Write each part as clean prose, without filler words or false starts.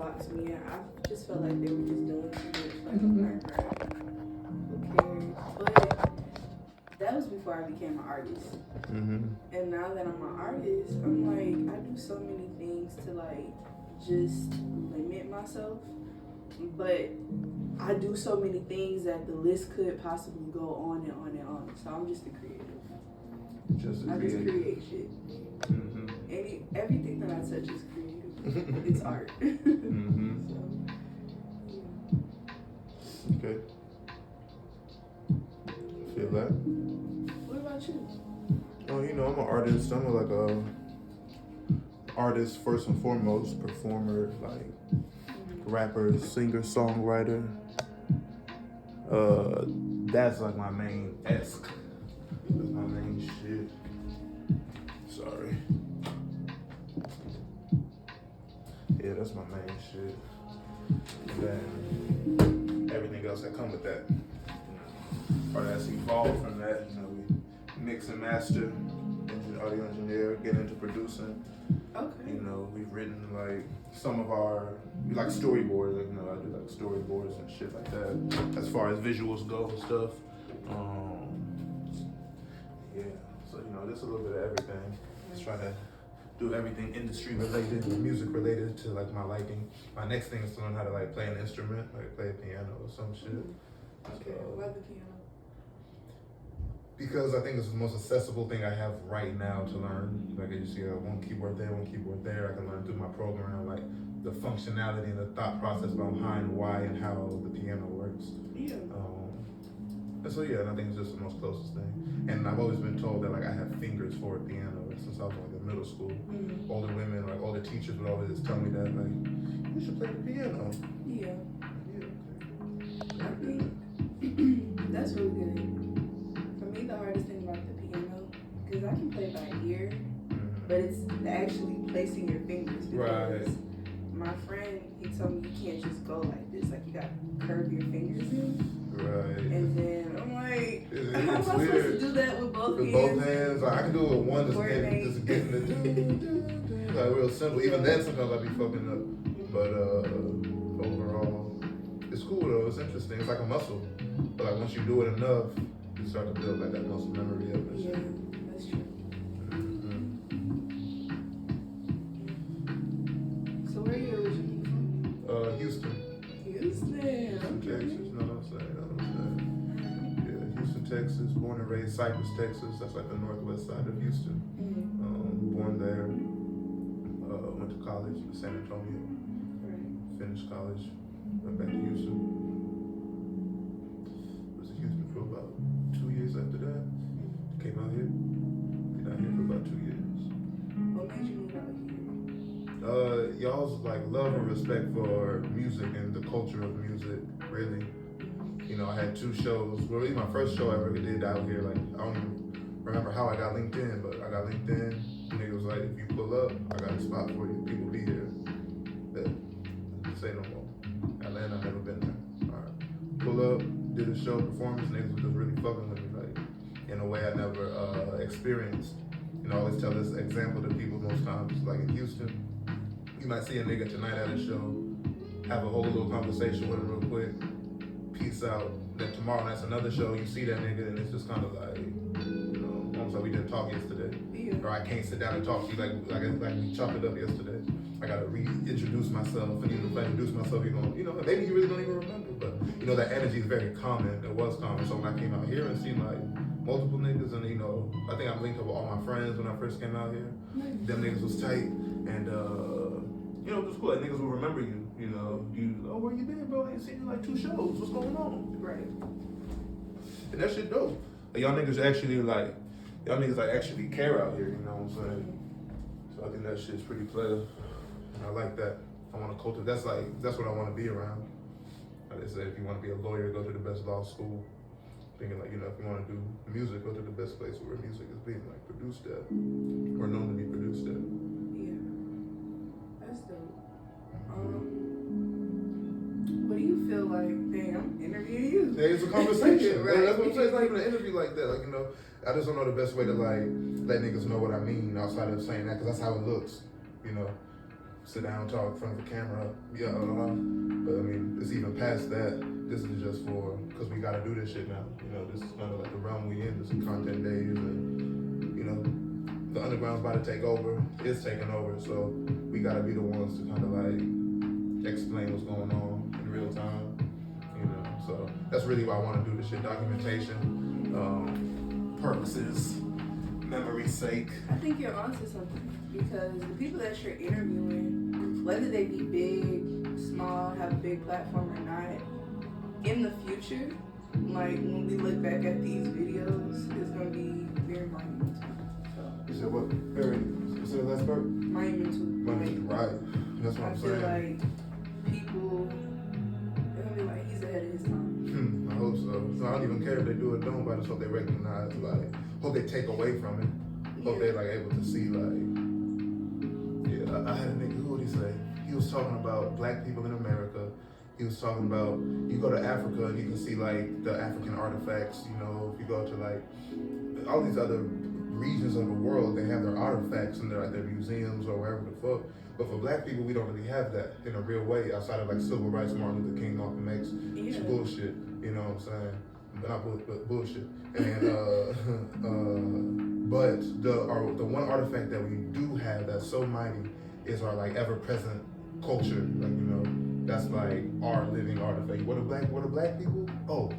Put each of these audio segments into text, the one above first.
box me in. I just felt like they were just doing too much. Like, I'm like, bro, who cares? But that was before I became an artist. And now that I'm an artist, I'm like, I do so many things to like just limit myself. But I do so many things that the list could possibly go on and on and on. So I'm just a creative. Just create shit. Everything that I touch is creative. It's art. So, yeah. Okay. Feel that? What about you? Oh, you know, I'm an artist. I'm like a artist first and foremost, performer, like rapper, singer, songwriter. That's like my main esque. That's my main shit. Sorry. Yeah, that's my main shit. And then everything else that come with that. Or that's evolved from that. You know, we mix and master, audio engineer, get into producing. Okay. You know, we've written like some of we like storyboards. Like, you know, I do like storyboards and shit like that. As far as visuals go and stuff. Yeah. So you know, just a little bit of everything. Just try to do everything industry related, music related to like my liking. My next thing is to learn how to like play an instrument, like play a piano or some shit. Okay. Why the piano? Because I think it's the most accessible thing I have right now to learn. Like you see, one keyboard there, one keyboard there. I can learn through my program, like the functionality and the thought process behind why and how the piano works. Yeah. And so yeah, and I think it's just the most closest thing. And I've always been told that like I have fingers for a piano since I was like in middle school. Older women, like older teachers would always just tell me that like, you should play the piano. Yeah. Yeah. I think that's really good. For me, the hardest thing about the piano, because I can play by ear, but it's actually placing your fingers. Because my friend, he told me you can't just go like this. Like you got to curve your fingers in. Right. And then I'm like, how am I it's supposed weird. to do that with both hands? With both hands, like, I can do it with one, just getting the like real simple. Even then, sometimes I be fucking up. But overall, it's cool though. It's interesting. It's like a muscle. But like once you do it enough, you start to build like that muscle memory of it. Yeah, that's true. So where are you originally from? Houston. Houston. Texas. You know what I'm saying? Yeah, Houston, Texas. Born and raised Cypress, Texas. That's like the northwest side of Houston. Born there. Went to college in San Antonio. Finished college. Went back to Houston. Was in Houston for about 2 years after that. Came out here. Been out here for about 2 years. What made you move out here? Y'all's like love and respect for music and the culture of music, really. You know, I had 2 shows. Well, really my first show I ever did out here, like, I don't even remember how I got LinkedIn, but I got LinkedIn. The nigga was like, if you pull up, I got a spot for you. People be here. Say no more. Atlanta, I've never been there. All right. Pull up, did a show, performance, niggas was just really fucking with me, like, in a way I never experienced. You know, I always tell this example to people most times, like in Houston, you might see a nigga tonight at a show, have a whole little conversation with him real quick, peace out. Then tomorrow night's another show, you see that nigga, and it's just kind of like, you know, almost like we didn't talk yesterday. Yeah. Or I can't sit down and talk to you like we chopped it up yesterday. I gotta reintroduce myself, and even if I introduce myself, you're gonna, you know, maybe you really don't even remember, but you know, that energy is very common. It was common. So when I came out here and seen like multiple niggas, and you know, I think I'm linked up with all my friends when I first came out here. Them niggas was tight, and you know, it was cool. Like, niggas will remember you. You know, oh, where you been, bro? I ain't seen you in like 2 shows. What's going on? Right. And that shit dope. Like, y'all niggas actually actually care out here. You know what I'm saying? So I think that shit's pretty player. I like that. I want to cultivate. That's what I want to be around. Like they say, if you want to be a lawyer, go to the best law school. Thinking like, you know, if you want to do music, go to the best place where music is being like produced at, or known to be produced at. Yeah, that's dope. What do you feel like? Dang, I'm interviewing you. Hey, it's a conversation. Right. That's what I'm saying. It's not even an interview like that. Like, you know, I just don't know the best way to like let niggas know what I mean outside of saying that, because that's how it looks. You know. sit down, talk in front of the camera. Yeah, but I mean, it's even past that. This is just for, because we gotta do this shit now. You know, this is kind of like the realm we in. This is content days, and you know, the underground's about to take over. It's taking over, so we gotta be the ones to kind of like explain what's going on in real time. You know, so that's really why I want to do this shit. Documentation, purposes, memory's sake. I think you're onto something, because the people that you're interviewing, whether they be big, small, have a big platform or not, in the future, like when we look back at these videos, it's gonna be very monumental. So, you said what? You said the last part? Monumental. Right. That's what I'm saying. I feel like people, they're gonna be like, he's ahead of his time. I hope so. So I don't even care if they do or don't, but I just hope they recognize, like, hope they take away from it. Hope they like able to see, like, yeah. I had a nigga, who would he say? He was talking about black people in America. He was talking about, you go to Africa and you can see like the African artifacts. You know, if you go to like all these other regions of the world, they have their artifacts in their, like, their museums or wherever the fuck. But for black people, we don't really have that in a real way outside of like civil rights, Martin Luther King, Malcolm X. It's bullshit. You know what I'm saying? Not but bullshit. And but the one artifact that we do have that's so mighty is our like ever present culture. Like, you know, that's like our living artifact. What are black people? Oh,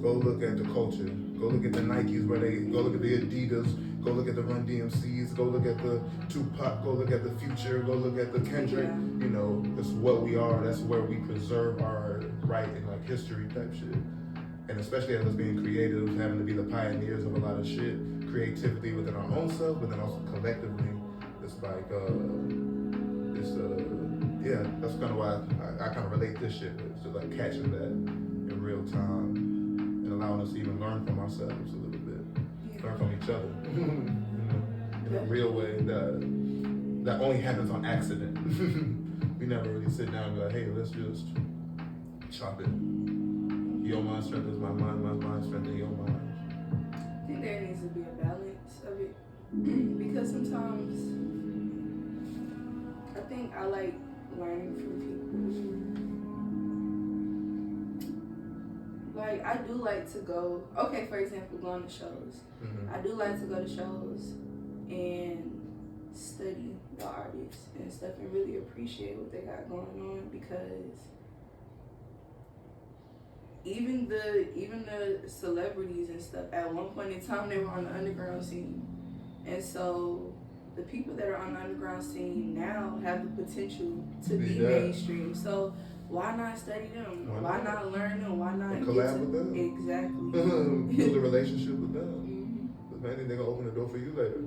go look at the culture. Go look at the Nikes where they go look at the Adidas. Go look at the Run DMCs. Go look at the Tupac. Go look at the Future. Go look at the Kendrick. You know, it's what we are. That's where we preserve our right and like history type shit. And especially as us being creative, having to be the pioneers of a lot of shit, creativity within our own self, but then also collectively, it's like, yeah, that's kind of why I kind of relate this shit with, to like catching that in real time and allowing us to even learn from ourselves a little bit, learn from each other, you know, in a real way that only happens on accident. We never really sit down and be like, hey, let's just chop it. Your mind strengthens my mind strengthens your mind. I think there needs to be a balance of it. Because sometimes I think I like learning from people. Like, I do like to go, okay, for example, going to shows. I do like to go to shows and study the artists and stuff and really appreciate what they got going on, because even the celebrities and stuff, at one point in time, they were on the underground scene. And so the people that are on the underground scene now have the potential to be mainstream. So why not study them? Why not learn them? Why not collab with them? Exactly. Build a relationship with them. Because maybe they're going to open the door for you later.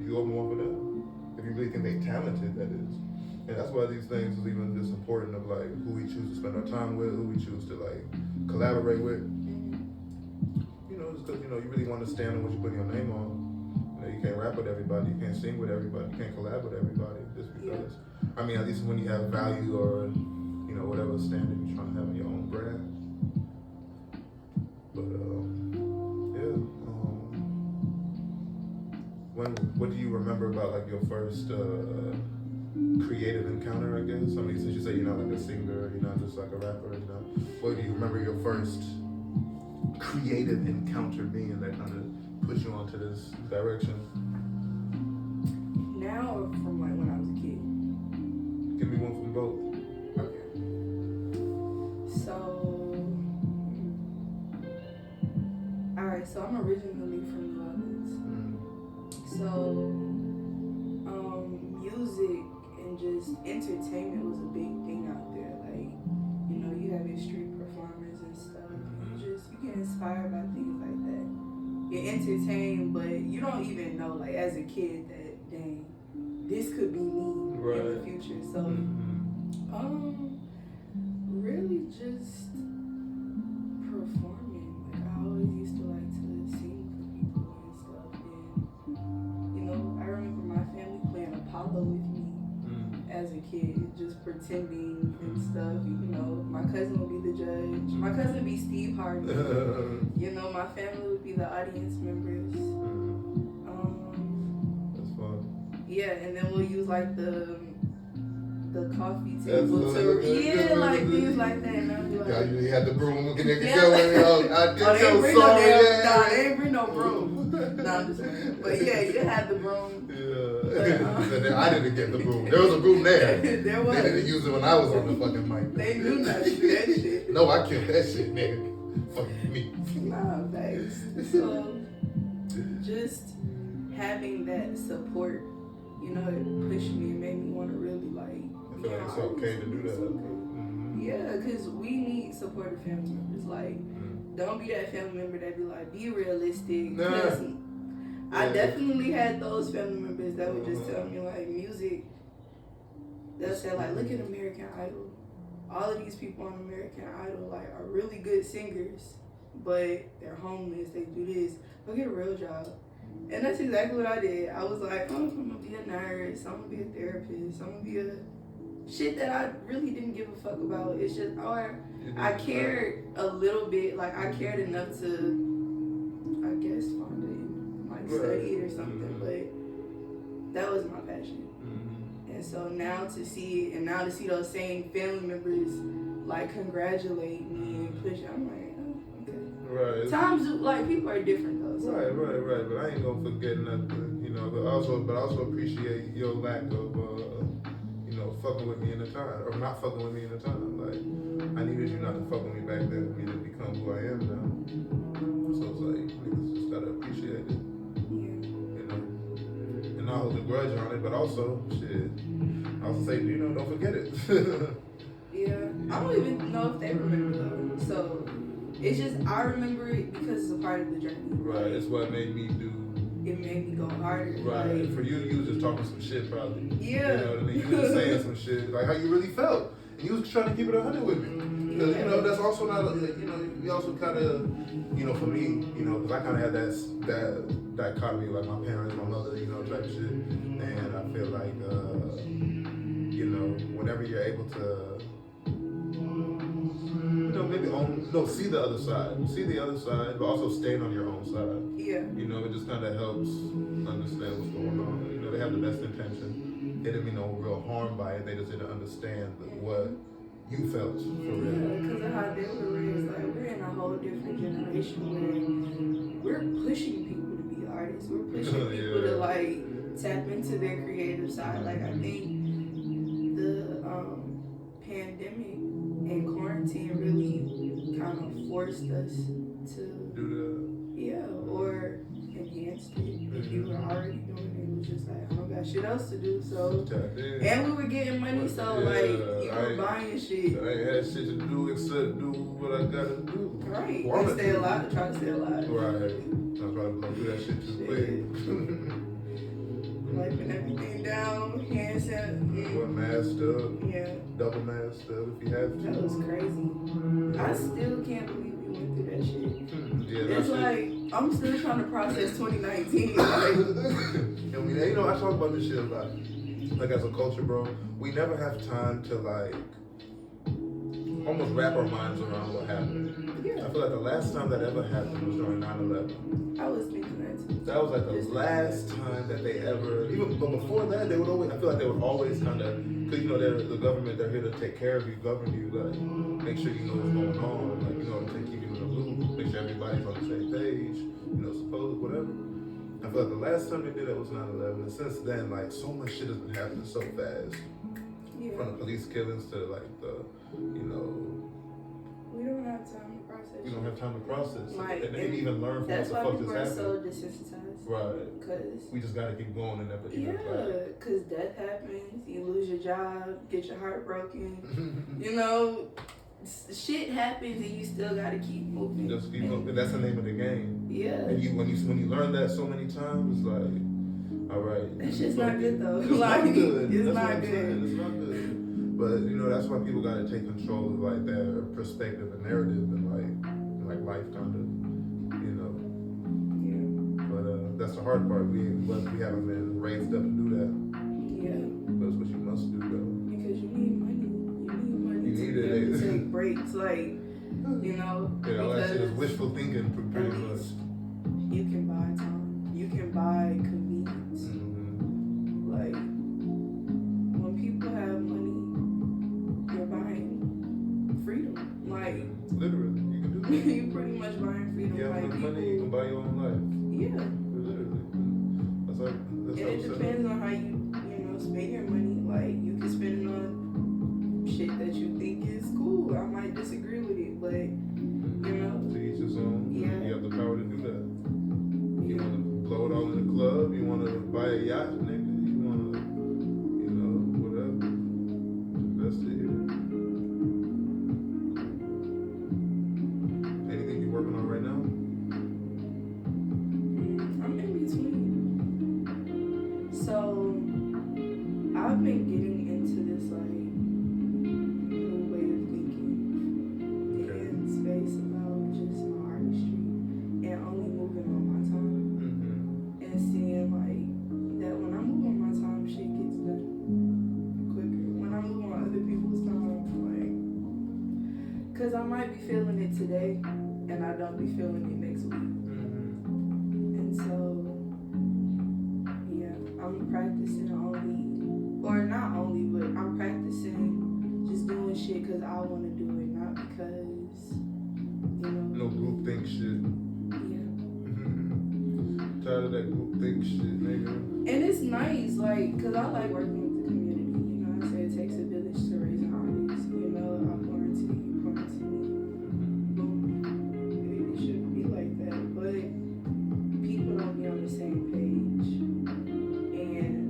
You open one for them. If you really think they're talented, that is. And that's why these things is even just important, of like who we choose to spend our time with, who we choose to like collaborate with. You know, just because, you know, you really want to stand on what you put your name on. You know, you can't rap with everybody, you can't sing with everybody, you can't collab with everybody just because. I mean, at least when you have value or, you know, whatever standard you're trying to have in your own brand. But what do you remember about like your first creative encounter, I guess? I mean, since you say you're not like a singer, you're not just like a rapper, you know, what do you remember your first creative encounter being that kind of put you onto this direction? Now or from like when I was a kid? Give me one from both. Okay. So, alright, so I'm originally from New Orleans. So, music and just entertainment was a big thing out there. Like, you know, you have your street performers and stuff. You get inspired by things like that. You're entertained, but you don't even know, like, as a kid, that, dang, this could be me in the future. So, really just performing. Like, I always used to like to sing for people and stuff. And, you know, I remember my family playing Apollo with me as a kid, just pretending and stuff. You know, my cousin would be the judge. My cousin would be Steve Harvey. You know, my family would be the audience members. That's fun. Yeah, and then we'll use like the coffee table like things like that. And I'd be like, yeah, you had the broom looking at yeah. going. I did they ain't so bring sorry. they ain't bring no broom. Nah, I'm just playing. But yeah, you had the broom. Yeah. But, I didn't get the broom. There was a broom there. There was. They didn't use it when I was on the fucking mic. They knew not to do that shit. No, I killed that shit, nigga. Fuck me. Nah, thanks. So, just having that support, you know, it pushed me and made me want to really like. I feel like it's okay to do that. Okay. Mm-hmm. Yeah, because we need supportive family members. Like, don't be that family member that be like, be realistic. Nah. I definitely had those family members that would just tell me like music. They'll say like, look at American Idol. All of these people on American Idol like are really good singers, but they're homeless. They do this. Go get a real job. And that's exactly what I did. I was like, I'm gonna be a nurse. I'm gonna be a therapist. I'm gonna be a shit that I really didn't give a fuck about. It's just, I cared a little bit. Like I cared enough to, I guess, find it, like study it or something. But that was my passion. And so now to see it, and now to see those same family members like congratulate me and push, I'm like, oh, okay. Right. Times like people are different though. So. Right. But I ain't gonna forget nothing, you know. But also appreciate your lack of, you know, fucking with me in the time, or not fucking with me in the time. Like I needed you not to fuck with me back then for me to become who I am now. So it's like niggas just gotta appreciate it. Not hold a grudge on it, but also, shit, I also say, you know, don't forget it. Yeah, I don't even know if they remember though. So, it's just, I remember it because it's a part of the journey. Right, it's what made me do. It made me go harder. Right, like, for you was just talking some shit probably. Yeah. You know what I mean? You was just saying some shit, like how you really felt. And you was trying to keep it 100 with me. Because, you know, that's also not, you know, we also kind of, you know, for me, you know, because I kind of had that dichotomy, like my parents, my mother, you know, type shit. And I feel like, you know, whenever you're able to, you know, maybe see the other side, but also staying on your own side. Yeah. You know, it just kind of helps understand what's going on. You know, they have the best intention. They didn't mean no real harm by it. They just didn't understand what you felt for real. Yeah, because of how they were raised. Like, we're in a whole different generation where we're pushing people to be artists. We're pushing people to, like, tap into their creative side. Like, I think the pandemic and quarantine really kind of forced us to do that. Yeah, or enhanced it. If you were already doing it, it was just like, I don't got shit else to do, so. And we were getting money, so like, you were buying shit. I ain't had shit to do except do what I gotta do. Right, and stay alive, try to stay alive. Right, I'm trying to do that shit too quick. Wiping everything down, hand sanitizer. One masked up. Yeah. Double masked up if you have to. That was crazy. I still can't believe we went through that shit. Yeah, it's like, I'm still trying to process 2019. Like, and you know, I talk about this shit a lot. Like as a culture, bro, we never have time to like almost wrap our minds around what happened. Yeah. I feel like the last time that ever happened was during 9/11. I was thinking that too. That was like the last time that they ever, but before that, they would always, I feel like they would always kind of, because you know, they're the government, they're here to take care of you, govern you, like, make sure you know what's going on, like, you know, to keep you in the loop, make sure everybody's on the same page, you know, suppose, whatever. I feel like the last time they did that was 9/11, and since then, like, so much shit has been happening so fast. Yeah. From the police killings to, like, the, you know, we don't have time to process. We don't have time to process. Like, and they even learn from what the fuck just happened. That's why people are so desensitized. Right. Because we just gotta keep going and never. Yeah, because death happens. You lose your job, get your heart broken. You know, shit happens, and you still gotta keep moving. Just keep moving. That's the name of the game. Yeah. And when you learn that so many times, it's like, all right. That shit's not good though. It's not good. It's that's not good. It's not good. But you know, that's why people gotta take control of like their perspective and narrative and like life kind of, you know. Yeah. But that's the hard part. We haven't been raised up to do that. Yeah. That's what you must do though. Because you need money. You need money to take breaks, like, you know. Yeah, all that shit is wishful thinking pretty much. You can buy time. You can buy convenience. Mm-hmm. Like, when people have money, Like, literally, you can do that. You pretty much buying freedom. Yeah, like, with money, you can buy your own life. Yeah. Literally. That's and it depends on how you spend your money. Like, you can spend it on shit that you think is cool. I might disagree with it, but to each his own. Yeah. You have the power to do that. You want to blow it all in the club. You want to buy a yacht, nigga. You want to, whatever. That's it. Anything you working on right now? I'm in between. So I've been getting into this like new way of thinking in space about just my artistry and only moving on my time and seeing like that when I move on my time, shit gets done quicker. When I move on other people's time, like, cause I might be feeling it today and I don't be feeling it next week. And so, yeah, I'm practicing or not only, but I'm practicing just doing shit because I want to do it, not because, No group think shit. Yeah. Tired of that group think shit, nigga. And it's nice, like, because I like working with the community. I say it takes a village to raise an artist. I pour into you, you pour into me. It shouldn't be like that, but people don't be on the same page. And,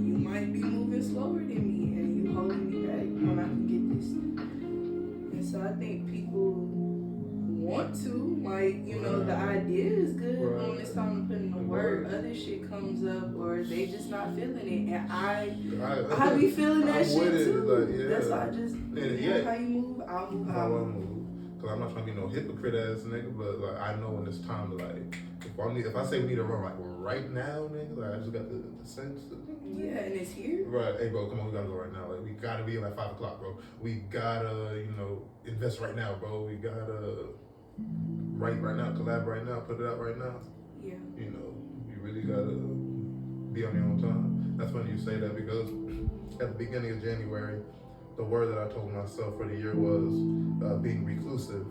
you might be moving slower than me and you holding me back when I can get this. And so I think people want to, the idea is good, but when it's time to put in the work, other shit comes up or they just not feeling it. And I be feeling that shit too. That's why I just, how you move, I'll move how I move. Cause I'm not trying to be no hypocrite ass nigga, but like I know when it's time to like, if I say we need to run like right now, nigga, like I just got the sense. Yeah, and it's here. Right, hey bro, come on, we gotta go right now. Like we gotta be at like 5 o'clock, bro. We gotta, invest right now, bro. We gotta write right now, collab right now, put it out right now. Yeah. You really gotta be on your own time. That's funny you say that because at the beginning of January, the word that I told myself for the year was being reclusive.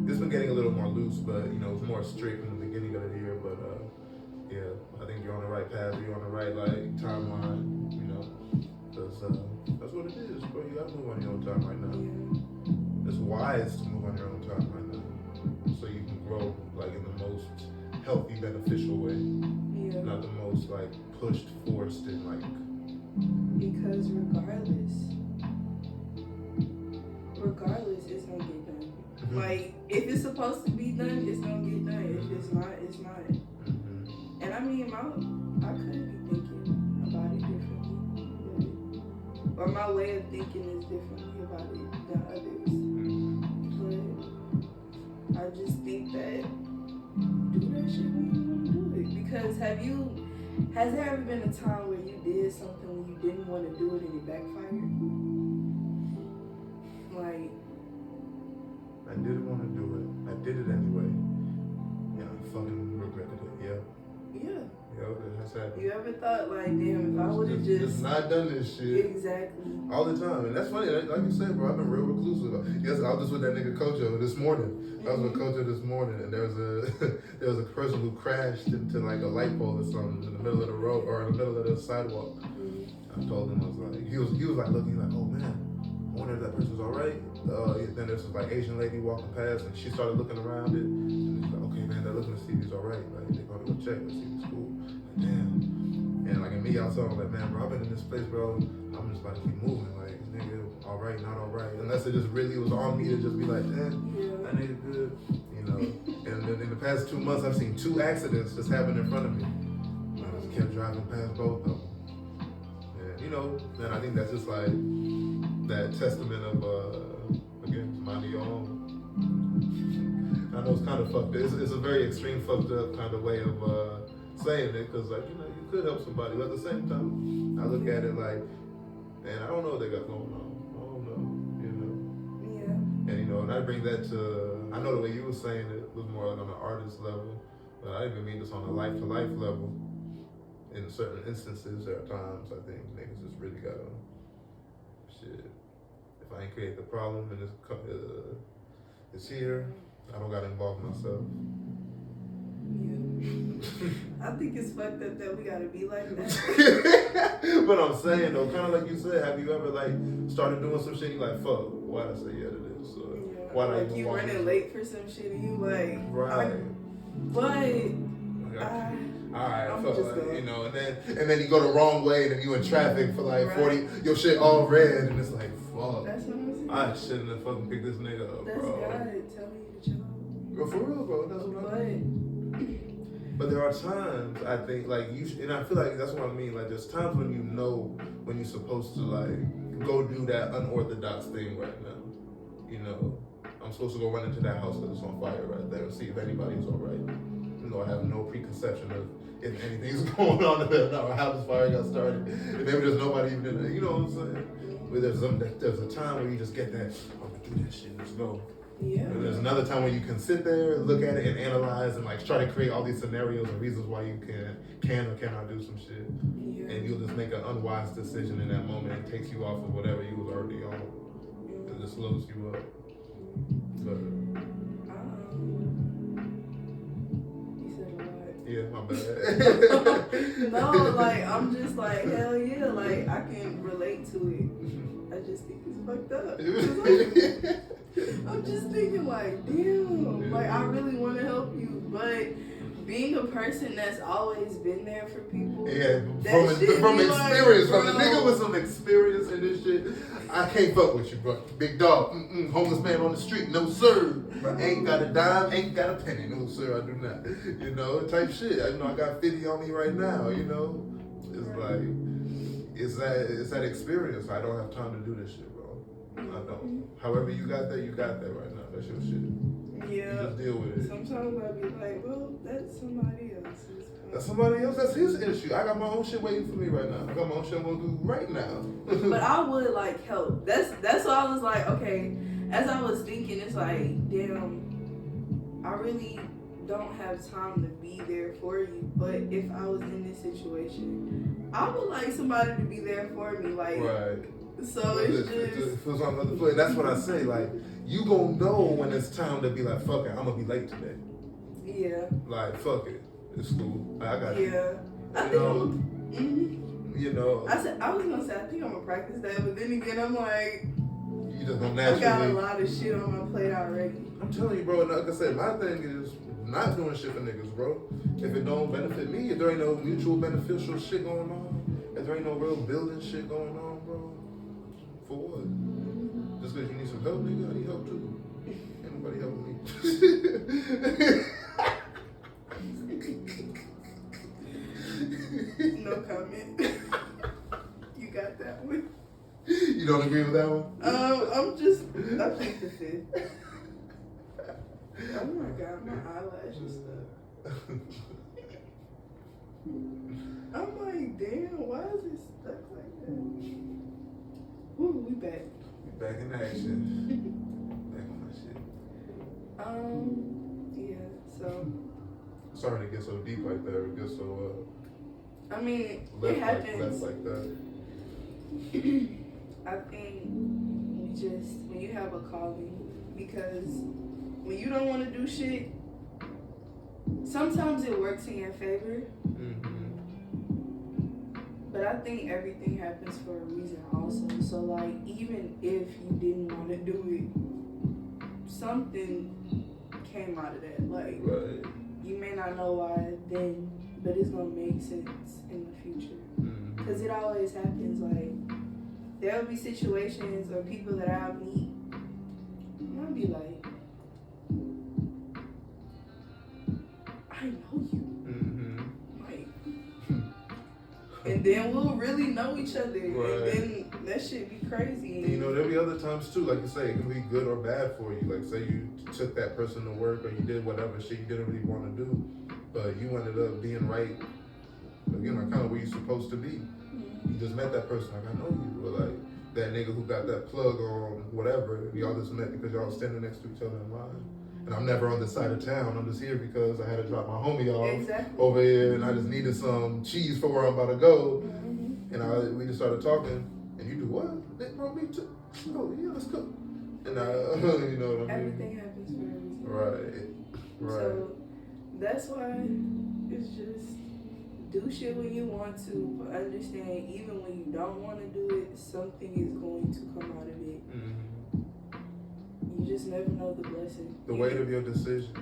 It's been getting a little more loose, but it's more strict in the beginning of the year. But yeah, I think you're on the right path. You're on the right timeline. Because that's what it is, bro. You gotta move on your own time right now. Yeah. It's wise to move on your own time right now, so you can grow in the most healthy, beneficial way. Yeah. Not the most pushed, forced, and Because regardless, it's gonna get done. If it's supposed to be done, it's gonna get done. If it's not, it's not. And I mean, I could be thinking about it differently, or my way of thinking is differently about it than others. But I just think that do that shit when you want to do it. Because has there ever been a time where you did something when you didn't want to do it and it backfired? I didn't want to do it. I did it anyway. Yeah, I fucking regretted it. Yeah. Yeah. That's happened. You ever thought damn, if I would have just not done this shit. Exactly. All the time. And that's funny, like you said, bro, I've been real reclusive. Yes, I was just with that nigga Kojo this morning. I was with Kojo this morning and there was a person who crashed into a light pole or something in the middle of the road or in the middle of the sidewalk. I told him, I was like, he was looking like, oh man, I wonder if that person's alright. Then there's this Asian lady walking past and she started looking around it. And he's like, okay man, they're looking to see if he's alright. They're going to go check and see if he's cool. Damn. And in me, I was talking man, bro, I've been in this place, bro. I'm just about to keep moving. Nigga, alright, not alright. Unless it just really was on me to just be like, damn, that nigga good. And then in the past 2 months, I've seen 2 accidents just happen in front of me. I just kept driving past both of them. And, and I think that's just that testament of, again, mind your own. I know it's kind of fucked up. It's a very extreme fucked up kind of way of saying it because, you could help somebody. But at the same time, I look at it man, I don't know what they got going on. I don't know, Yeah. And, and I bring that to, I know the way you were saying it was more on an artist level, but I even mean this on a life-to-life level. In certain instances, there are times I think niggas just really gotta If I ain't create the problem and it's here, I don't gotta involve myself. Yeah. I think it's fucked up that we gotta be like that. But I'm saying though, kind of like you said, have you ever like started doing some shit? You like, fuck, why did I say yeah to this? Or why did I even you want running this? late for some shit and you like, Right. Alright, I'm fuck, just like, going. you know, and then you go the wrong way, and then you in traffic for like 40, your shit all red, and it's like, fuck. That's what I'm saying. I shouldn't have fucking picked this nigga up, That's bro. God telling you to chill out. Bro, for real, bro. That's what I mean. But there are times I think like and I feel like that's what I mean. Like there's times when you know when you're supposed to like go do that unorthodox thing right now. You know, I'm supposed to go run into that house because it's on fire right there and see if anybody's all right. You know, I have no preconception of if anything's going on in there or how this fire got started. And maybe there's nobody even in there. You know what I'm saying? But there's a time where you just get that. I'm gonna do that shit. Let's go. Yeah. And there's another time where you can sit there and look at it and analyze and like try to create all these scenarios and reasons why you can or cannot do some shit. Yeah. And you'll just make an unwise decision in that moment and takes you off of whatever you was already on. It just slows you up. But you said a lot. yeah, my bad. No, like I'm just like hell yeah, like I can relate to it. I just think it's fucked up. I'm just thinking like, damn, like I really want to help you, but being a person that's always been there for people. Yeah, that from experience, like, from the nigga with some experience in this shit, I can't fuck with you, bro. Big dog, homeless man on the street, no sir. Bro. Ain't got a dime, ain't got a penny, no sir, I do not. You know, type shit. I got 50 on me right now. You know, it's like it's that experience. I don't have time to do this shit, bro. I don't. However you got that right now. That's your shit. Yeah. You just deal with it. Sometimes I'll be like, well, that's somebody else's. That's somebody else. That's his issue. I got my own shit waiting for me right now. I got my own shit I'm gonna do right now. But I would like help. That's why I was like, okay. As I was thinking, it's like, damn, I really don't have time to be there for you. But if I was in this situation, I would like somebody to be there for me. Like, right. So it feels on another foot. That's what I say. Like, you gonna know when it's time to be like, fuck it, I'm gonna be late today. Yeah. Like, fuck it, it's cool. I got you. Yeah. I think you know. I was gonna say I think I'm gonna practice that, but then again I'm like, you just gonna naturally. I got a lot of shit on my plate already. I'm telling you, bro. Like I said, my thing is not doing shit for niggas, bro. If it don't benefit me, if there ain't no mutual beneficial shit going on, if there ain't no real building shit going on, bro. For what? Just because you need some help, nigga, I need help too. Ain't nobody helping me. No comment. You got that one. You don't agree with that one? I think the fifth. Oh my god, my eyelashes stuck. I'm like, damn, why is it stuck like that? Ooh, we back. We back in action. Back on that shit. Yeah, so. Sorry to get so deep like that, or get so, I mean, left it happens. like that. I think when you have a calling, because when you don't want to do shit, sometimes it works in your favor. Mm-hmm. But I think everything happens for a reason also. So like, even if you didn't want to do it, something came out of that. Like, right. You may not know why then, but it's gonna make sense in the future. Because it always happens. Like, there'll be situations or people that I'll meet, and I'll be like, I know you. Like, and then we'll really know each other. Right. And then that shit be crazy. And, you know, there'll be other times too, like you say, it can be good or bad for you. Like, say you took that person to work or you did whatever shit you didn't really want to do, but you ended up being right, you know, kind of where you're supposed to be. You just met that person, like, I know you. Or like, that nigga who got that plug on whatever, y'all just met because y'all standing next to each other in line. And I'm never on this side of town. I'm just here because I had to drop my homie off over here, and I just needed some cheese for where I'm about to go. And we just started talking, And you do what? They brought me to. Oh yeah, let's go. And you know what I mean. Everything happens for a reason. Right. So that's why it's just do shit when you want to, but understand even when you don't want to do it, something is going to come out of it. You just never know the blessing. The weight of your decision.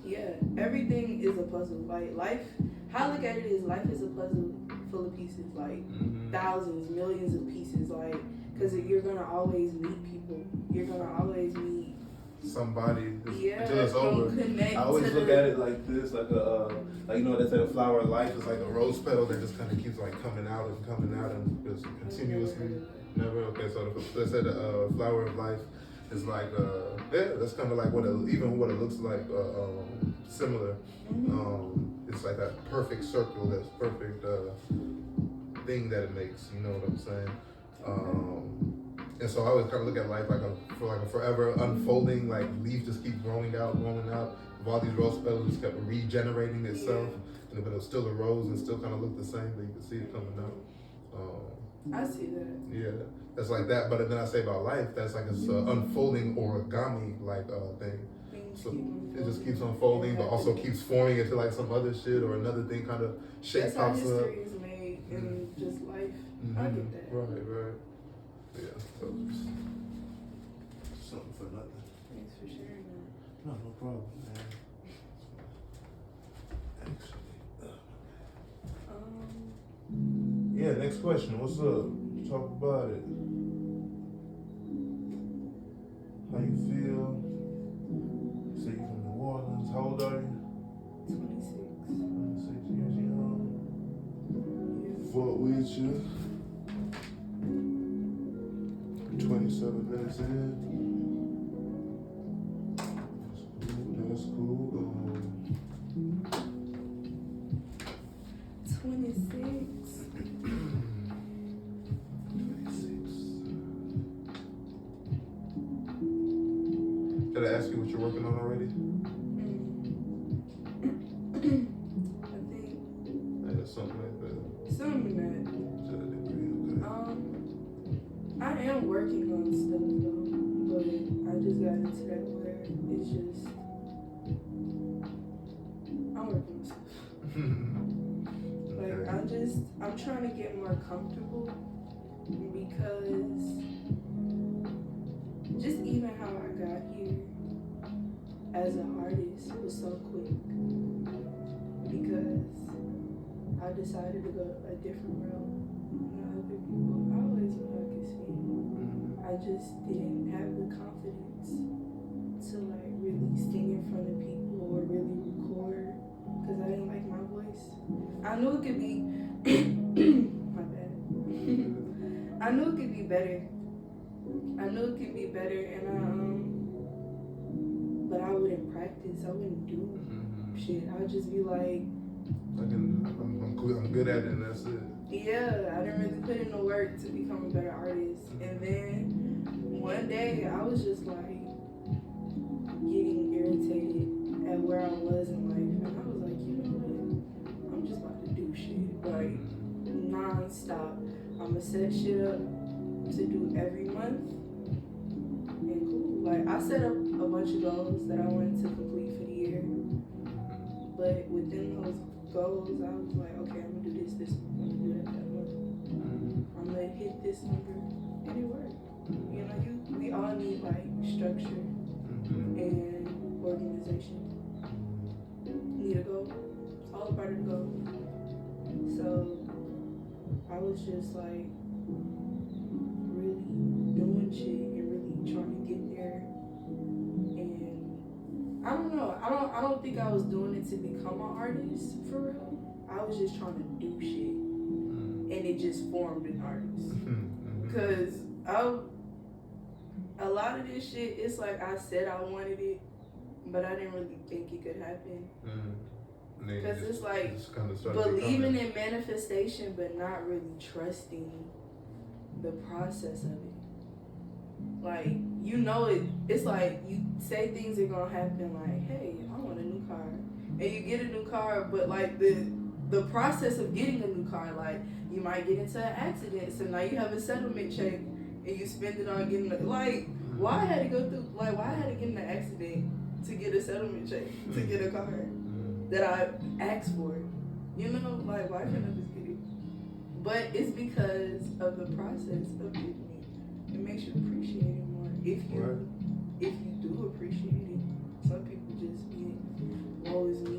Yeah, everything is a puzzle. Like life, how I look at it is life is a puzzle full of pieces, like thousands, millions of pieces. Like, because you're gonna always meet people. You're gonna always meet somebody. Yeah, until it's over. I always look at it like this, like a like you know they say the flower of life is like a rose petal that just kind of keeps like coming out and just continuously. Never. Okay, so they said the flower of life is like yeah, that's kind of like what it looks like similar. It's like that perfect circle, that's perfect thing that it makes. You know what I'm saying? And so I always kind of look at life like a forever unfolding, like leaves just keep growing out. Of all these rose petals just kept regenerating itself, but it was still a rose and still kind of looked the same, but you could see it coming out. I see that. Yeah, that's like that. But then I say about life, that's like it's an unfolding origami like thing. So it just keeps unfolding, but also keeps forming into like some other shit or another thing kind of shape pops up. That's how history is made in just life. I get that. Right. Yeah, so something for nothing. Thanks for sharing that. No problem, man. Actually, yeah, next question. What's up? Talk about it. How you feel? You say you from New Orleans. How old are you? 26. 26 years young. Yeah. Fuck with you. 27 minutes in. That's cool. 26. 26. Did I ask you what you're working on already? I think. Yeah, something like that. Something that. Okay. I am working on stuff though, but I just got into that where it's just I'm working on stuff. Okay. I'm trying to get more comfortable because just even how I got here as an artist was so quick because I decided to go a different route than other people. I always knew I could sing. I just didn't have the confidence to like really sing in front of people or really record because I didn't like my voice. I knew it could be my bad. I knew it could be better. And but I wouldn't practice. I wouldn't do shit. I would just be like, I'm good at it, and that's it. Yeah, I didn't really put in the work to become a better artist. And then one day I was just like getting irritated at where I was in life. And I was like, you know what? I'm just about to do shit. Like non-stop. I'm gonna set shit up to do every month. And cool. Like I set up a bunch of goals that I wanted to complete for the year. But within those goals, I was like, okay, I'm gonna do this month, I'm gonna do that month. I'm gonna hit this number, and it worked. You know, we all need like structure and organization. Need a goal. It's all a part of the goal. So I was just like really doing shit and really trying to get there. And I don't know. I don't think I was doing it to become an artist for real. I was just trying to do shit, and it just formed an artist. Cause a lot of this shit, it's like I said I wanted it, but I didn't really think it could happen. Cause it's like believing in manifestation, but not really trusting the process of it. Like, you know it. It's like you say things are gonna happen. Like, hey, I want a new car, and you get a new car, but like the the process of getting a new car. Like, you might get into an accident, so now you have a settlement check, and you spend it on getting why I had to go through, why I had to get in an accident to get a settlement check to get a car that I asked for. You know, why couldn't I just get it? But it's because of the process of getting it. It makes you appreciate it more. If you do appreciate it. Some people just be, woe is me.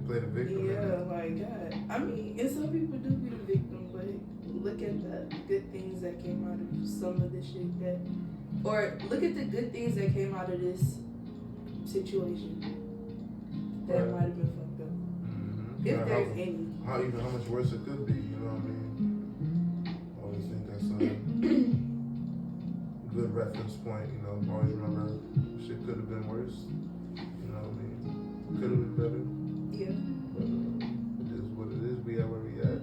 Play the victim. Yeah, God. I mean, and some people do be the victim, but look at the good things that came out of some of the shit or look at the good things that came out of this situation that might have been fucked up. If there's any. How much worse it could be, you know what I mean? I always think that's a good reference point, you know. Always remember shit could have been worse. You know what I mean? Could have been better. Yeah. But it is what it is. We are where we at.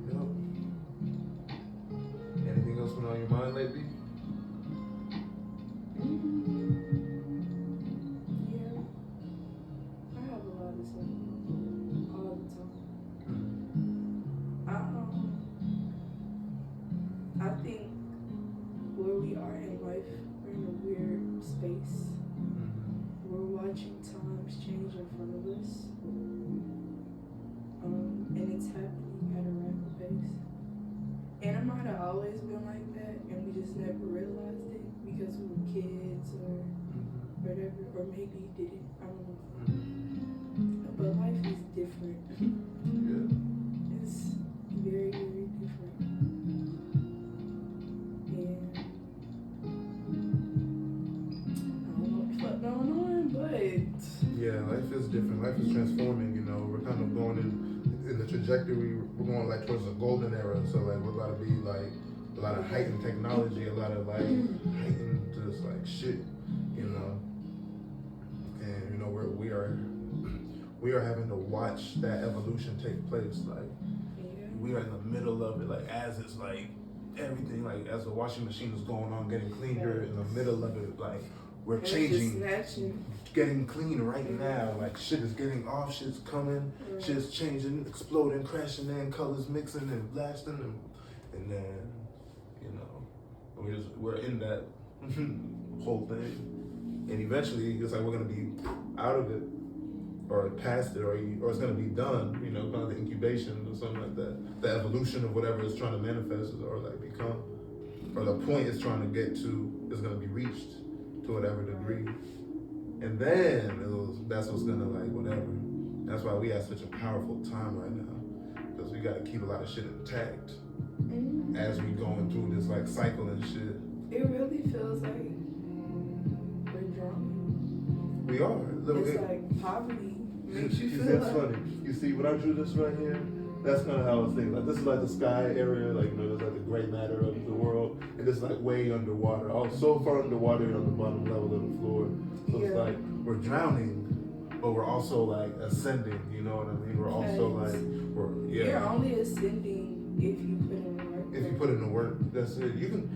Yep. Anything else been on your mind lately? Yeah. I have a lot of stuff all the time. I think where we are in life, we're in a weird space. We're watching times change in front of us, and it's happening at a rapid pace. And it might have always been like that, and we just never realized it because we were kids or whatever, or maybe didn't. I don't know. But life is different. It's very, very different. And I don't know what the fuck going on, but yeah, life is different. Life is transforming, you know. We're kind of going in the trajectory, we're going like towards a golden era. So like we're about to be like a lot of heightened technology, a lot of like heightened just like shit, you know. And you know we are having to watch that evolution take place. Like we are in the middle of it, like as it's like everything, like as the washing machine is going on, getting cleaner, in the middle of it, like we're changing, getting clean right now. Like shit is getting off, shit's coming, shit's changing, exploding, crashing in, colors mixing and blasting, and then you know we're in that whole thing, and eventually it's like we're gonna be out of it or past it, or it's gonna be done. You know, kind of the incubation or something like that, the evolution of whatever it's trying to manifest or like become, or the point it's trying to get to is gonna be reached to whatever degree, and then that's what's gonna like whatever. That's why we have such a powerful time right now, because we got to keep a lot of shit intact as we going through this like cycle and shit. It really feels like we're drowning. We are. It's like poverty makes you feel That's like. funny. You see, when I drew this right here, that's kind of how I was thinking. Like this is like the sky area, like you know, there's like the gray matter of the world, and it's like way underwater. Oh, so far underwater on the bottom level of the floor. So it's like we're drowning, but we're also like ascending. You know what I mean? We're also like You're only ascending if you put in the work. If you put in the work, that's it. You can.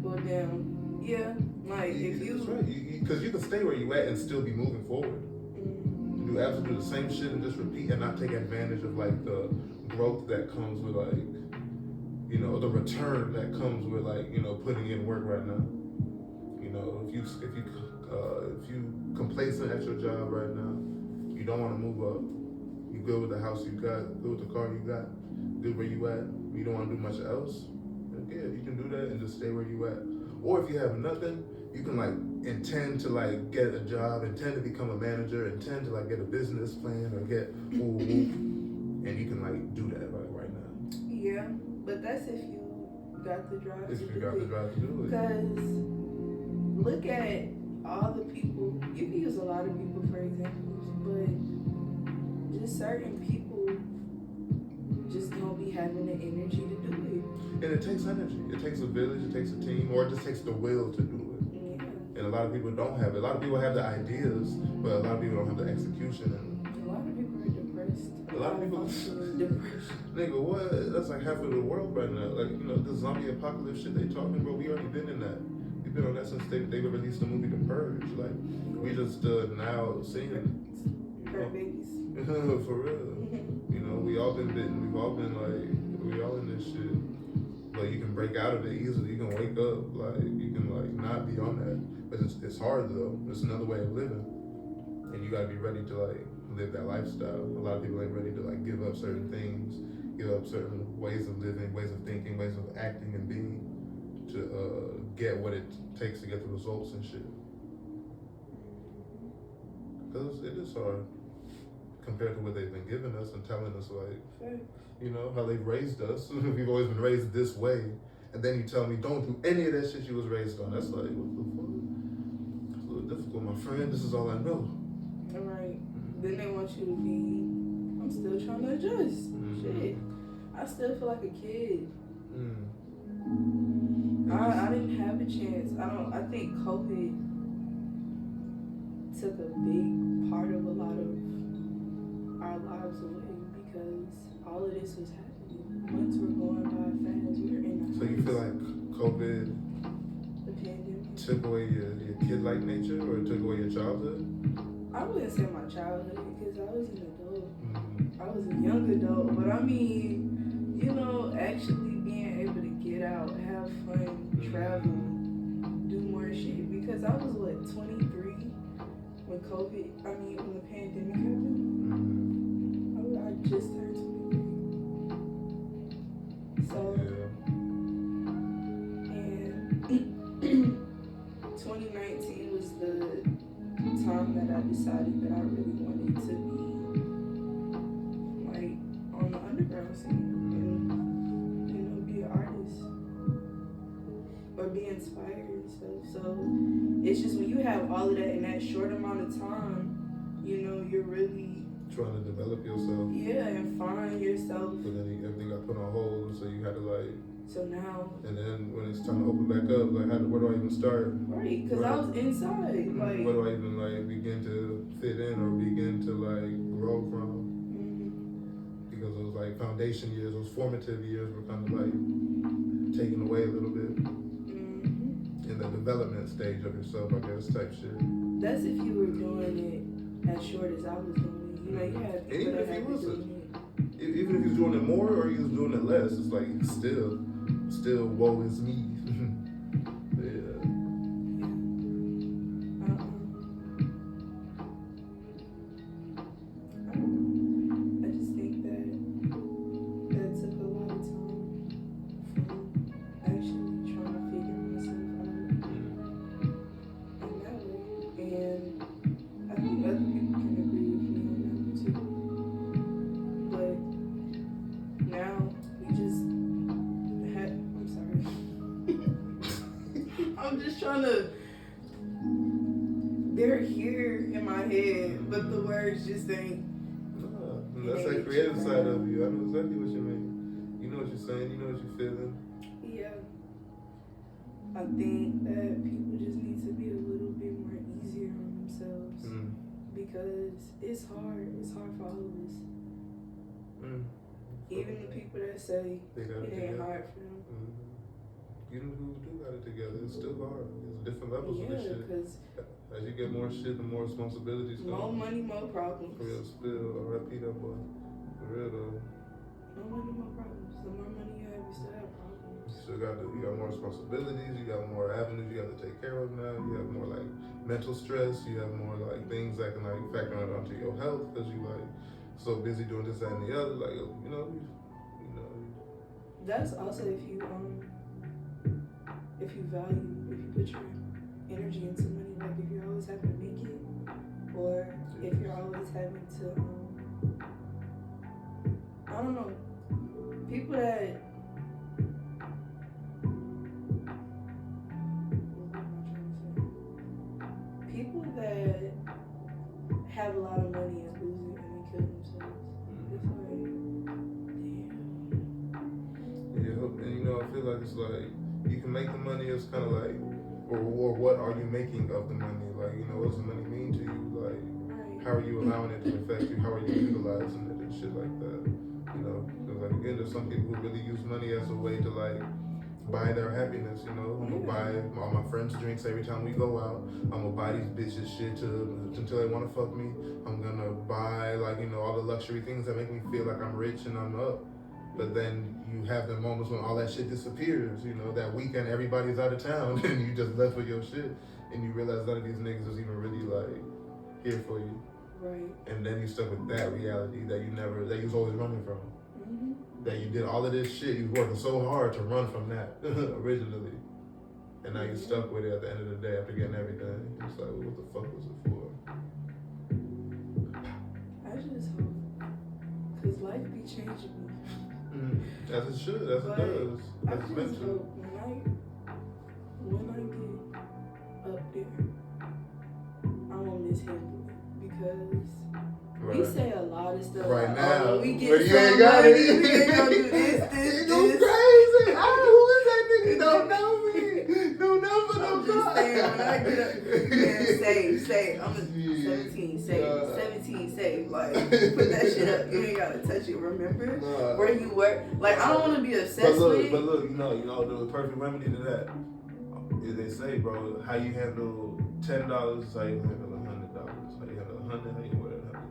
Well, damn. Yeah, like if you. That's right. Because you can stay where you at and still be moving forward. Do absolutely the same shit and just repeat and not take advantage of like the growth that comes with like, you know, the return that comes with like, you know, putting in work right now. You know, if you complacent at your job right now, you don't want to move up. You good with the house you got, good with the car you got, good where you at. You don't want to do much else. Yeah, you can do that and just stay where you at. Or if you have nothing, you can like intend to like get a job, intend to become a manager, intend to like get a business plan or get and you can like do that right now. Yeah, but that's if you got the drive If to you do got it. the drive to do it. Because look at all the people. You can use a lot of people for examples, but just certain people just don't be having the energy to do it. And it takes energy. It takes a village, it takes a team, or it just takes the will to do it. Yeah. And a lot of people don't have it. A lot of people have the ideas, but a lot of people don't have the execution. A lot of people are depressed. A lot of people depression. Nigga, what? That's like half of the world right now. Like, you know, the zombie apocalypse shit they talking about, we already been in that. You've been on that since they released the movie The Purge. Like, we just now seeing it. Hurt babies. For real. You know, we all been bitten. We've all been like, we all in this shit. But you can break out of it easily. You can wake up. Like, you can like not be on that. But it's hard though. It's another way of living. And you gotta be ready to like live that lifestyle. A lot of people ain't ready to like give up certain things, give up certain ways of living, ways of thinking, ways of acting and being to get what it takes to get the results and shit. Because it is hard compared to what they've been giving us and telling us, like, you know, how they've raised us. We've always been raised this way. And then you tell me, don't do any of that shit you was raised on. That's like, what the fuck? It's a little difficult, my friend. This is all I know. All right. Then they want you to be, I'm still trying to adjust. Shit. I still feel like a kid. I didn't have a chance. I think COVID took a big part of a lot of our lives away because all of this was happening. Months were going by fast. We were in the So you feel like COVID the pandemic took away your kid-like nature or took away your childhood? I wouldn't say my childhood because I was an adult. I was a young adult, but I mean, you know, actually being able to get out, have fun, travel, do more shit. Because I was 23 when when the pandemic happened. I just turned 23. So, and 2019 was the time that I decided that I really wanted to be like on the underground scene and, you know, be an artist or be inspired and stuff. So it's just when you have all of that in that short amount of time, you know, you're really trying to develop yourself. Yeah, and find yourself. But then everything got put on hold, so you had to like. So now. And then when it's time to open back up, like where do I even start? Right, because I was inside. Like, where do I even like begin to fit in or begin to like grow from? Because those like foundation years, those formative years were kind of like taken away a little bit. In the development stage of yourself, I guess, type shit. That's if you were doing it as short as I was doing it. You know, you had people even that if he had wasn't, even if he's doing it more or he was doing it less, it's like still woe is me. Yeah. I just think that took a lot of time from actually trying to figure myself out in that way. And I think other people can agree with me on that too. But now we just I'm sorry. I'm just trying to, they're here in my head, but the words just ain't. That's that creative side of you. I know exactly what you mean. You know what you're saying, you know what you're feeling. Yeah. I think that people just need to be a little bit more easier on themselves because it's hard. It's hard for all of us. Even the people that say it ain't hard for them. Even who do got it together, it's still hard. There's different levels of this shit. As you get more shit, the more responsibilities come. More money, more problems. Real spill, R.I.P. that boy. For real though. More money, more problems. The more money you have, you still have problems. You got more responsibilities, you got more avenues you have to take care of now. You have more like mental stress, you have more like things that can like factor onto your health because you like so busy doing this, that, and the other. Like, you know. That's also if you value, if you put your energy into money, like if you're always having to make it, or if you're always having to, I don't know, people that, people that have a lot of money and lose it and they kill themselves. It's like, damn. Yeah, and you know, I feel like it's like, you can make the money, it's kind of like, or what are you making of the money? Like, you know, what does the money mean to you? Like, how are you allowing it to affect you? How are you utilizing it and shit like that? You know, because like, again, there's some people who really use money as a way to like buy their happiness, you know. I'm gonna buy all my friends drinks every time we go out. I'm gonna buy these bitches shit until they wanna fuck me. I'm gonna buy, like, you know, all the luxury things that make me feel like I'm rich and I'm up. But then you have the moments when all that shit disappears, you know, that weekend everybody's out of town and you just left with your shit and you realize none of these niggas is even really like here for you. Right. And then you stuck with that reality that you was always running from. Mm-hmm. That you did all of this shit, you working so hard to run from that originally. And now you're stuck with it at the end of the day after getting everything. It's like, what the fuck was it for? I just hope, because life be changing me. As it should, as it does. I As it's meant just to. hope when I get up there, I won't mishandle it, because we say a lot of stuff right like, now. oh, we get but you some ain't got money, it. we ain't gonna do this. You go crazy. Who is that nigga? You don't know me. No number, no I'm just saying, when I get up, man, save. I'm 17, save. Like, put that shit up. You ain't gotta touch it. Remember where you work. Like, I don't want to be obsessed with it. But look, you know, the perfect remedy to that is they say, bro, how you handle $10 is how you handle $100. How you handle 100, how you handle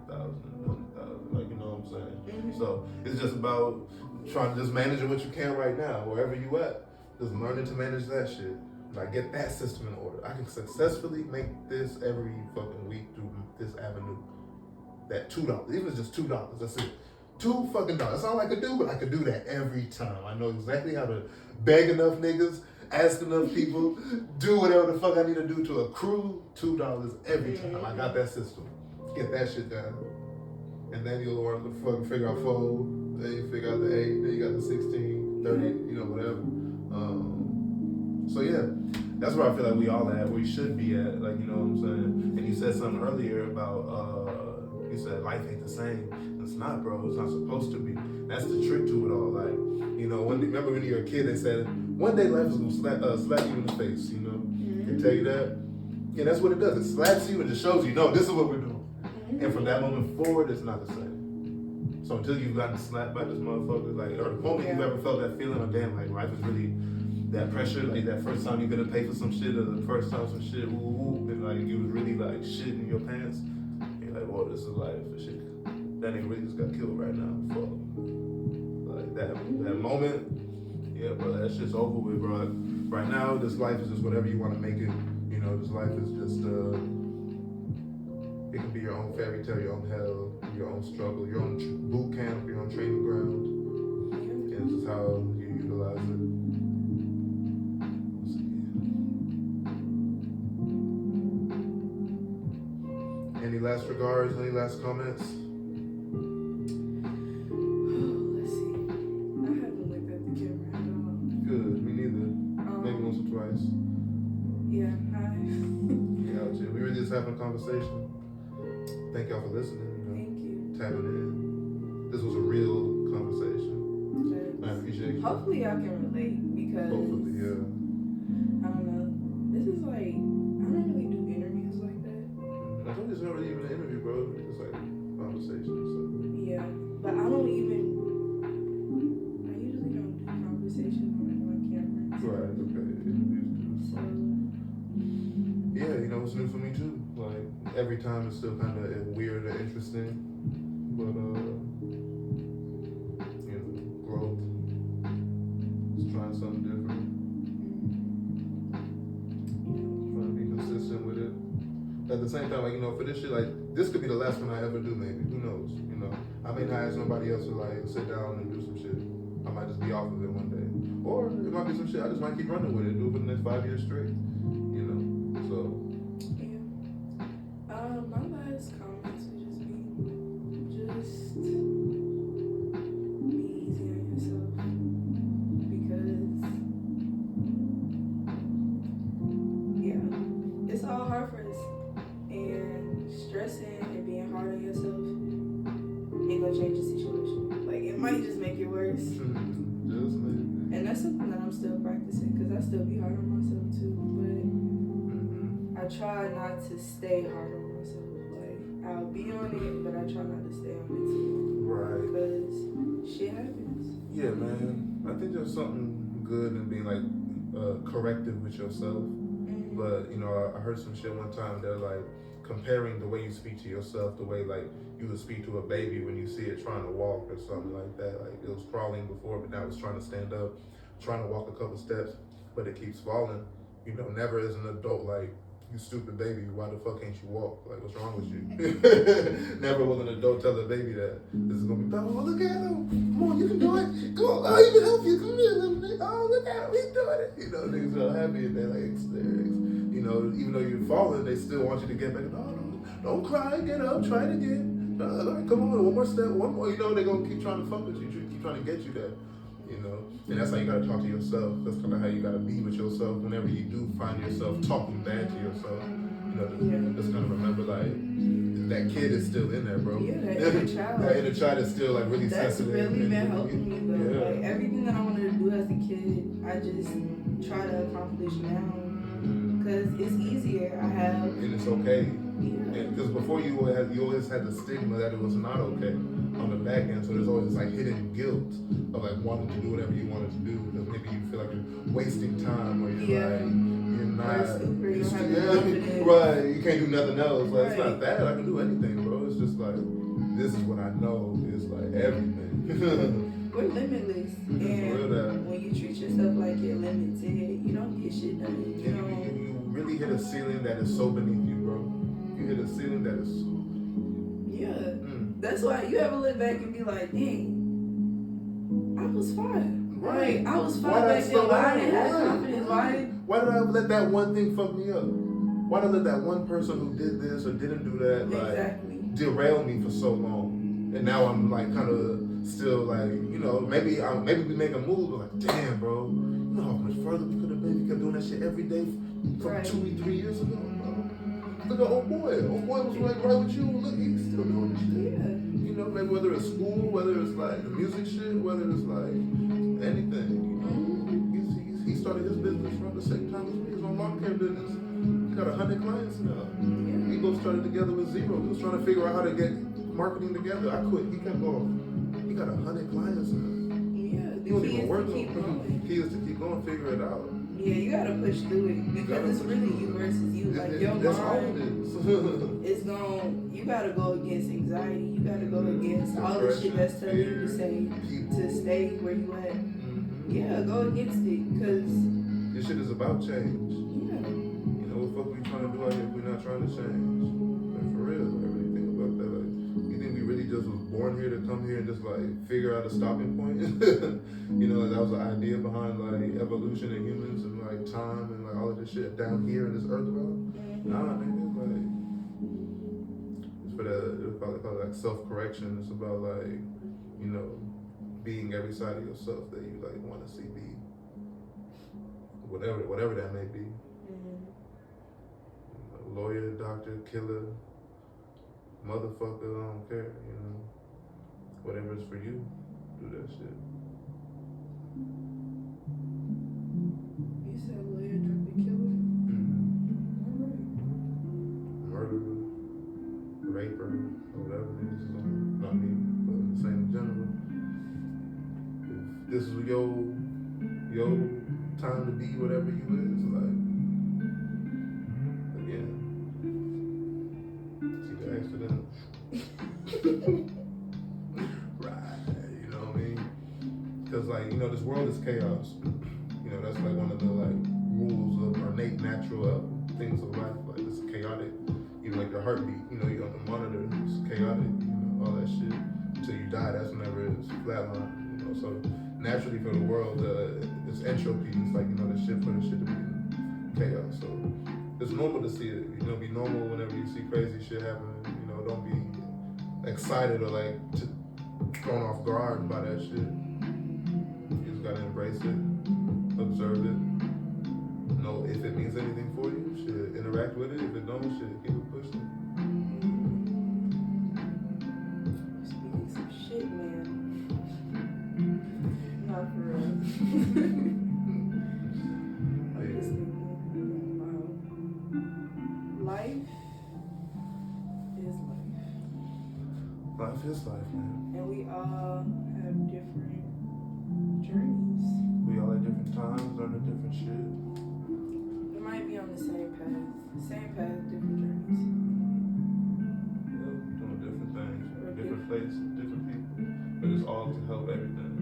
100,000, 100,000. Like, you know what I'm saying? Mm-hmm. So it's just about trying to just manage what you can right now, wherever you at. Just learning to manage that shit. Like, get that system in order. I can successfully make this every fucking week through this avenue. That $2, even if it's just $2, that's it. $2 fucking. That's all I could do, but I could do that every time. I know exactly how to beg enough niggas, ask enough people, do whatever the fuck I need to do to accrue $2 every time. I got that system. Get that shit down. And then you'll work to fucking figure out 4, then you figure out the 8, then you got the 16, 30, you know, whatever. So yeah, that's where I feel like we all at, where we should be at, like, you know what I'm saying? And you said something earlier about, you said life ain't the same. It's not, bro. It's not supposed to be. That's the trick to it all. Like, you know, remember when you were a kid, they said, one day life is gonna slap you in the face, you know? They tell you that. Yeah, that's what it does. It slaps you and just shows you, no, this is what we're doing. And from that moment forward, it's not the same. So until you've gotten slapped by this motherfucker, like, or the moment you've ever felt that feeling of, damn, like, life is really that pressure, like that first time you're gonna pay for some shit, or the first time some shit, and like you was really like shit in your pants, you're like, whoa, this is life. Shit, that nigga really just got killed right now. Fuck. Like that moment, yeah, bro, that shit's over with, bro. Like, right now, this life is just whatever you want to make it. You know, this life is just it can be your own fairy tale, your own hell, your own struggle, your own boot camp, your own training ground. And it's just how you utilize it. Any last regards? Any last comments? Let's see. I haven't looked at the camera at all. Good. Me neither. Maybe once or twice. Yeah. Hi. Yeah, we were just having a conversation. Thank y'all for listening. Thank you. Tapping in. This was a real conversation. I appreciate you. Hopefully y'all can relate, because Hopefully, yeah. I don't know. This is like, I don't really do interviews like that. I told you it's not really even an interview, bro. It's like a conversation. So. Yeah, but I usually don't do conversations on camera. Right, okay. Interviews do. So, yeah, you know, it's new for me too. Like, every time it's still kind of weird and interesting. But, you know, growth. Just trying something different. Trying to be consistent with it. At the same time, like, you know, for this shit, like, this could be the last one I ever do, maybe. Who knows? You know, I may not ask nobody else to, like, sit down and do some shit. I might just be off of it one day. Or it might be some shit I just might keep running with it, do it for the next 5 years straight. You know? So. yeah. My last comments would just be easy on yourself, because, yeah, it's all hard for us. And stressing and being hard on yourself ain't gonna change the situation. Like, it might just make it worse. Just maybe. And that's something that I'm still practicing, because I still be hard on myself too. But I try not to stay hard on myself. Like, I'll be on it, but I try not to stay on it too long. Right. Because shit happens. Yeah, man. I think there's something good and being like corrective with yourself. But you know, I heard some shit one time. They're like comparing the way you speak to yourself, the way like you would speak to a baby when you see it trying to walk or something like that. Like it was crawling before, but now it's trying to stand up, trying to walk a couple steps, but it keeps falling. You know, never as an adult like, you stupid baby, why the fuck can't you walk? Like, what's wrong with you? Never will an adult tell a baby that this is gonna be bad. Oh, look at him. Come on, you can do it. Come on, he can help you. Come here, little nigga. Oh, look at him, he's doing it. You know, niggas are happy and they're like, you know, even though you're falling, they still want you to get back. No, don't cry, get up, try it again. Come on, one more step, one more. You know, they're gonna keep trying to fuck with you, keep trying to get you there. You know, and that's how you gotta talk to yourself. That's kind of how you gotta be with yourself whenever you do find yourself talking bad to yourself. You know, just kind of remember like that kid is still in there, bro. Yeah, that inner child. That inner child is still like really That's sensitive. really been helping me though. Yeah. Like everything that I wanted to do as a kid, I just try to accomplish now because it's easier. I have, and it's okay. Yeah. Because before you always had the stigma that it was not okay on the back end, so there's always this like hidden guilt of like wanting to do whatever you wanted to do because maybe you feel like you're wasting time or you're like you're not right, you can't do nothing else. Like it's not that I can do anything, bro. It's just like this is what I know is like everything. We're limitless, and when you treat yourself like you're limited, you don't get shit done. You really hit a ceiling that is so beneath you, bro. You hit a ceiling that is so. That's why you ever look back and be like, dang, I was fine. Right. Like, I was fine back then. Why I didn't have confidence? Why did I let that one thing fuck me up? Why did I let that one person who did this or didn't do that like derail me for so long? And now I'm like kind of still like, you know, maybe we make a move, but like, damn, bro, you know how much further we could have been? We kept doing that shit every day from 2-3 years ago, bro. Look at old boy. Old boy was like right with you. Look, he's still doing this shit. Yeah. You know, maybe whether it's school, whether it's like the music shit, whether it's like anything. You know, he started his business around the same time as me. His own lawn care business. He got 100 clients now. Yeah. We both started together with zero. He was trying to figure out how to get marketing together. I quit. He kept going. He got 100 clients now. Yeah. He don't even work on it. Key is to keep going, figure it out. Yeah, you gotta push through it because it's really you versus you. Like your that's all mind is going. You gotta go against anxiety. You gotta go against all the shit that's telling you to say to stay where you at. Yeah, go against it because this shit is about change. Yeah. You know what fuck we trying to do out here if we're not trying to change? Like for real, like really think about that. Like you think we really just was born here to come here and just like figure out a stopping point? You know, like that was the idea behind like evolution and humans and like time and like all of this shit down here in this earth world. Nah, nigga, like it's for the it's probably like self-correction. It's about like, you know, being every side of yourself that you like want to see be. Whatever that may be. Lawyer, doctor, killer, motherfucker, I don't care, you know. Whatever is for you, do that shit. You said lawyer, doctor, killer? Murderer, raper, or whatever niggas is on. Not me, but the same in general. If this is your time to be whatever you is, like, again, see the accident. Right, you know what I mean? Because like, you know, this world is chaos. You know, that's like one of the like rules of our innate natural things of life. Like it's chaotic. Even like your heartbeat, you know, you on the monitor, it's chaotic, you know, all that shit. Until you die, that's whenever it's flatline, you know. So naturally for the world, it's entropy. It's like, you know, the shit for the shit to be chaos. So it's normal to see it. You know, be normal whenever you see crazy shit happening. You know, don't be excited or like thrown off guard by that shit. You just gotta embrace it, observe it, know if it means anything for you. Shit, interact with it. If it don't, shit, keep it pushing. Speaking some shit, man. Not for real. I'm just thinking, life is life. Life is life, man. And we all have different journeys. We all at different learning different shit. We might be on the same path, different journeys. Yeah, doing different things, different places, different people, but it's all to help everything.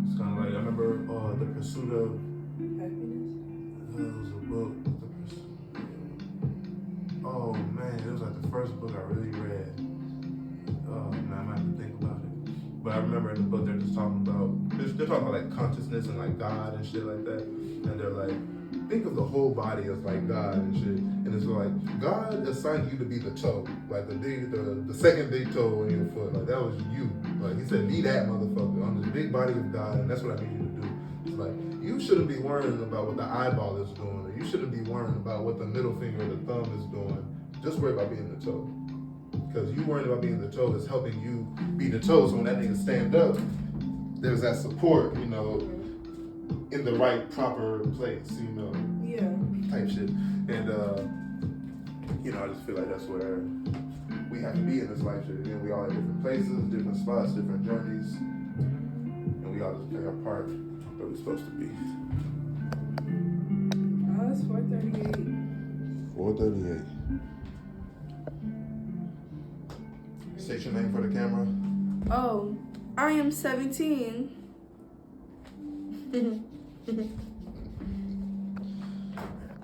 It's kind of like I remember The Pursuit of Happiness. It was a book. Oh man, it was like the first book I really read. Oh man, I might have to think about it. But I remember in the book they're just talking about they're talking about like consciousness and like God and shit like that. And they're like, think of the whole body as like God and shit. And it's like God assigned you to be the toe, like the second big toe in your foot. Like that was you. Like he said, be that motherfucker on this big body of God, and that's what I need you to do. It's like you shouldn't be worrying about what the eyeball is doing, or you shouldn't be worrying about what the middle finger or the thumb is doing. Just worry about being the toe. Because you worrying about being the toe is helping you be the toe. So when that nigga stand up, there's that support, you know, in the right proper place, you know, type shit. And you know, I just feel like that's where we have to be in this life shit. Again, we all at different places, different spots, different journeys, and we all just play our part where we're supposed to be. Oh, it's 4:38. 4:38. State your name for the camera. Oh, I am 17.